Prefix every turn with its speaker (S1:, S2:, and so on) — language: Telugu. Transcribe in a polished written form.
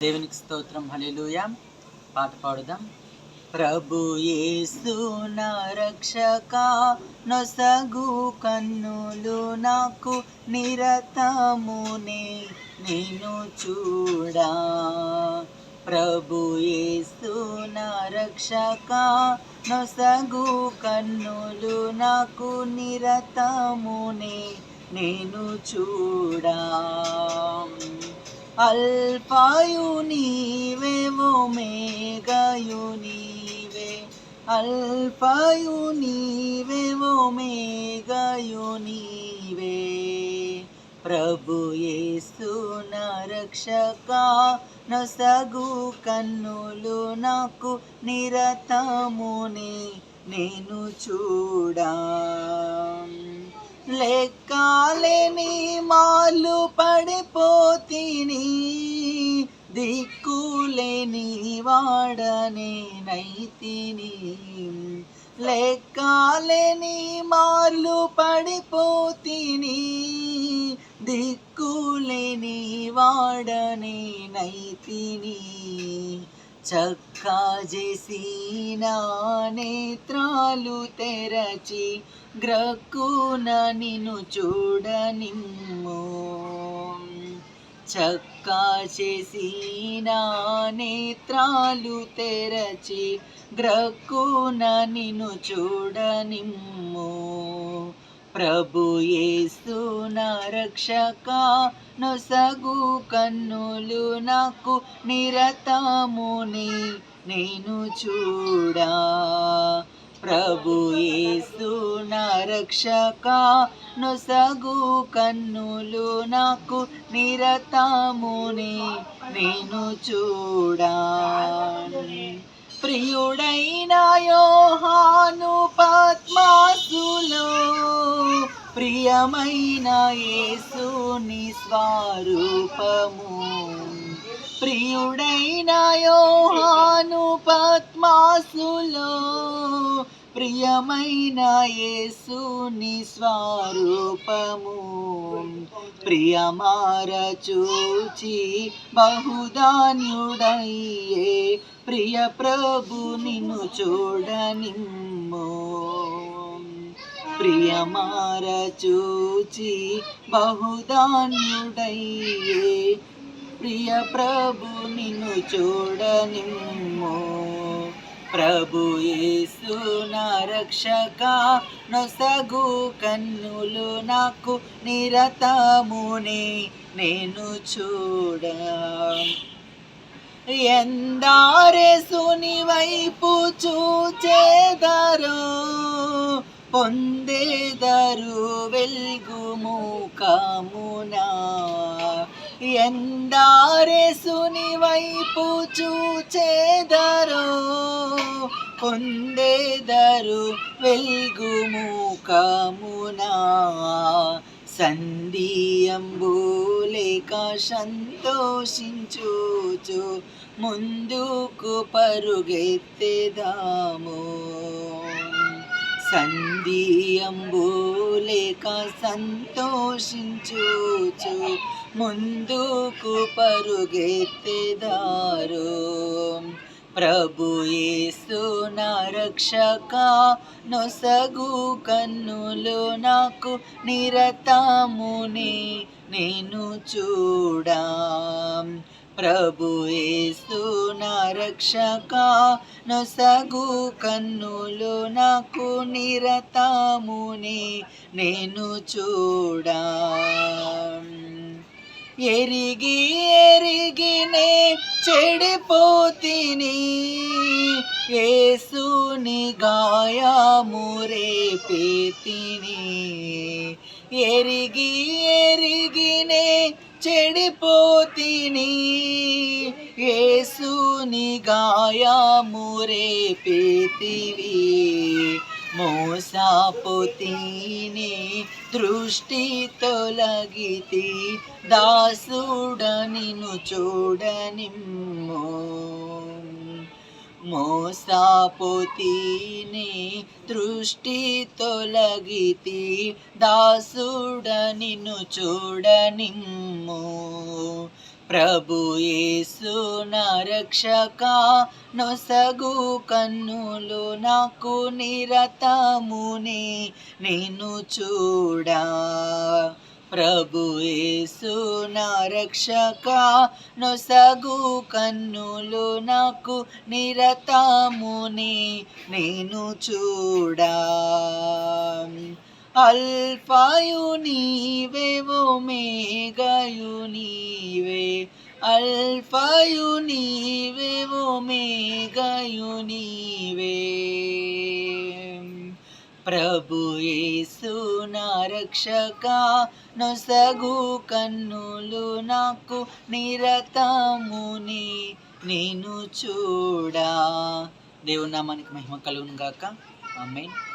S1: దేవునికి స్తోత్రం. హల్లెలూయా. పాట పాడుదాం. ప్రభు యేసు నా రక్షక, నొసగు కన్నులు నాకు నిరతమునే నిన్ను చూడా. ప్రభు యేసు నా రక్షక, నొసగు కన్నులు నాకు నిరతమునే నేను చూడా. అల్ఫాయు నీవే, ఒమేగాయు నీవే. అల్ఫాయు నీవే, ఒమేగాయు నీవే. ప్రభు యేసు నా రక్షక, నొసగు కన్నులు నాకు నిరతమునే నేను చూడా. లెక్కలేని మాలు పడిపోతిని, దిక్కులేని వాడనే నైతిని. లెక్కలేని మాలు పడిపోతిని, దిక్కులేని వాడనే నైతిని. చక్కా చేసిన నేత్రాలు తెరచి, గ్రక్కున నిన్ను చూడనిమ్ము. చక్కా చేసిన నేత్రాలు తెరచి, గ్రక్కున నిన్ను చూడనిమ్ము. ప్రభు యేసు నా రక్షక, నొసగు కన్నులు నాకు నిరతమునే నేను చూడా. ప్రభు యేసు నా రక్షక, నొసగు కన్నులు నాకు నిరతమునే నేను చూడా. ప్రియుడైన యోహాను పద్మాసులో, ప్రియమైన యేసుని స్వరూపము. ప్రియుడైన యోహాను పద్మాసులో, ప్రియమైన యేసుని స్వరూపము. ప్రియమార చూచి బహుధాన్యుడయ్యే, ప్రియ ప్రభు నిన్ను చూడనిమ్ము. ప్రియమార చూచి బహుధాన్యుడయ్యే, ప్రియ ప్రభు నిన్ను చూడనిమ్ము. ప్రభు యేసు నా రక్షక, నొసగు కన్నులు నాకు నిరతమునే నేను చూడా. ఎందారేసుని వైపు చూచేదరో, పొందేదరు వెల్గు ముఖమునా. ఎందారేసుని వైపు చూచేదరో, పొందేదరు వెల్గు ముఖమునా. సంధియంబులేక సంతోషించుచు, ముందుకు పరుగెత్తెదాము. సంధియంబులేక సంతోషించుచు, ముందుకు పరుగెత్తెదారు. ప్రభు యేసు నా రక్షక, నొసగు కన్నులు నాకు నిరతమునే నేను చూడా. ప్రభు యేసు నా రక్షక, నొసగు కన్నులు నాకు నిరతమునే నేను చూడా. ఎరిగి ఎరిగినే చెడిపోతిని, యేసుని గాయము రేపెతిని. ఎరిగి ఎరిగినే చెడిపోతిని, యేసుని గాయము రేపెతివి. మోసపోతిని, దృష్టి తొలగితి, దాసుడ నిన్ను చూడనిమ్ము. మోసపోతిని, దృష్టి ప్రభు యేసు నా రక్షక, నొసగు కన్నులు నాకు నిరతమునే నేను చూడా. ప్రభు యేసు నా రక్షక, నొసగు కన్నులు నాకు నిరతమునే నేను చూడా. అల్ఫాయు నీవే, ఒమేగాయు నీవే, అల్ఫాయు నీవే, ఒమేగాయు నీవే. ప్రభు యేసు నా రక్షక, నొసగు కన్నులు నాకు నిరతమునే నేను చూడా. దేవుని నామానికి మహిమ కలుగును గాక. ఆమేన్.